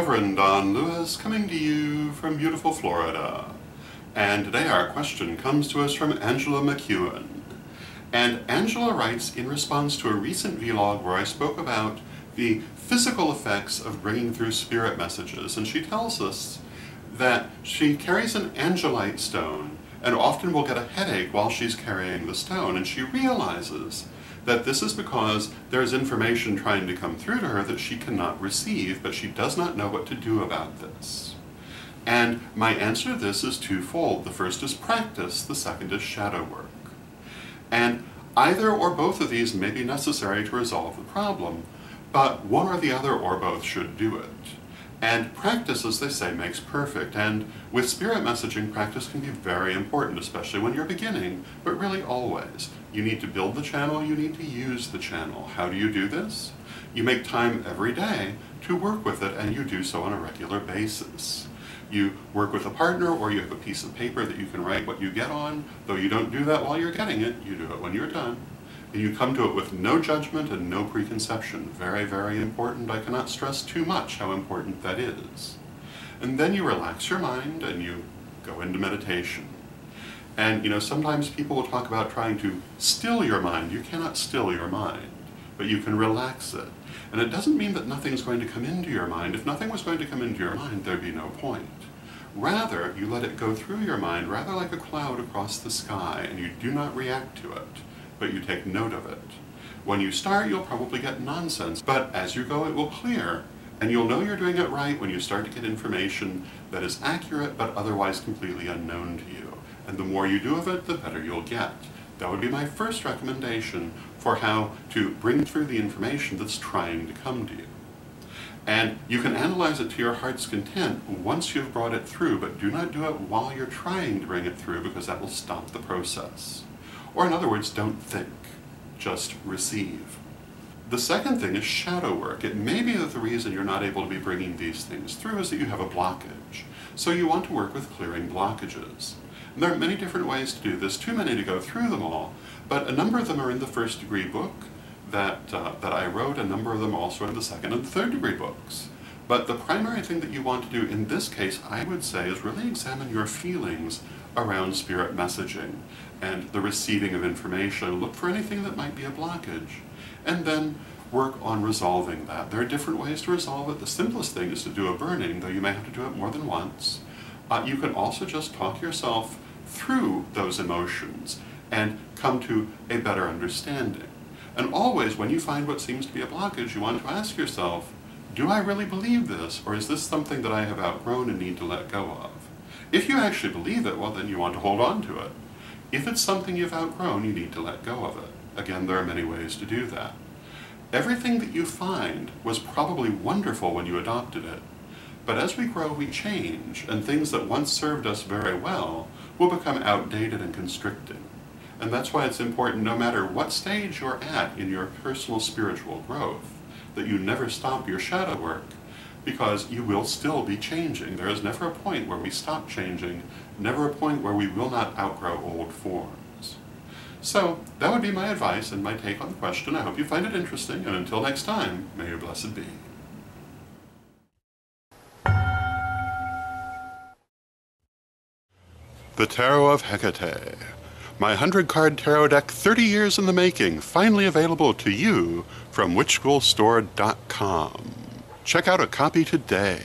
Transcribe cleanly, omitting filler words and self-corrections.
Reverend Don Lewis coming to you from beautiful Florida. And today our question comes to us from Angela McEwen. And Angela writes in response to a recent vlog where I spoke about the physical effects of bringing through spirit messages. And she tells us that she carries an Angelite stone and often will get a headache while she's carrying the stone. And she realizes that this is because there's information trying to come through to her that she cannot receive, but she does not know what to do about this. And my answer to this is twofold. The first is practice, the second is shadow work. And either or both of these may be necessary to resolve the problem, but one or the other or both should do it. And practice, as they say, makes perfect. And with spirit messaging, practice can be very important, especially when you're beginning, but really always. You need to build the channel, you need to use the channel. How do you do this? You make time every day to work with it, and you do so on a regular basis. You work with a partner, or you have a piece of paper that you can write what you get on, though you don't do that while you're getting it, you do it when you're done. And you come to it with no judgment and no preconception. Very, very important. I cannot stress too much how important that is. And then you relax your mind and you go into meditation. And sometimes people will talk about trying to still your mind. You cannot still your mind, but you can relax it. And it doesn't mean that nothing's going to come into your mind. If nothing was going to come into your mind, there'd be no point. Rather, you let it go through your mind, rather like a cloud across the sky, and you do not react to it, but you take note of it. When you start, you'll probably get nonsense, but as you go, it will clear, and you'll know you're doing it right when you start to get information that is accurate, but otherwise completely unknown to you. And the more you do of it, the better you'll get. That would be my first recommendation for how to bring through the information that's trying to come to you. And you can analyze it to your heart's content once you've brought it through, but do not do it while you're trying to bring it through, because that will stop the process. Or in other words, don't think, just receive. The second thing is shadow work. It may be that the reason you're not able to be bringing these things through is that you have a blockage. So you want to work with clearing blockages. And there are many different ways to do this, too many to go through them all, but a number of them are in the first degree book that I wrote, a number of them also in the second and third degree books. But the primary thing that you want to do in this case, I would say, is really examine your feelings around spirit messaging and the receiving of information. Look for anything that might be a blockage, and then work on resolving that. There are different ways to resolve it. The simplest thing is to do a burning, though you may have to do it more than once. You can also just talk yourself through those emotions and come to a better understanding. And always, when you find what seems to be a blockage, you want to ask yourself, do I really believe this, or is this something that I have outgrown and need to let go of? If you actually believe it, well, then you want to hold on to it. If it's something you've outgrown, you need to let go of it. Again, there are many ways to do that. Everything that you find was probably wonderful when you adopted it, but as we grow, we change, and things that once served us very well will become outdated and constricting. And that's why it's important, no matter what stage you're at in your personal spiritual growth, that you never stop your shadow work, because you will still be changing. There is never a point where we stop changing, never a point where we will not outgrow old forms. So that would be my advice and my take on the question. I hope you find it interesting, and until next time, may your blessed be. The Tarot of Hecate. My 100-card tarot deck, 30 years in the making, finally available to you from witchschoolstore.com. Check out a copy today.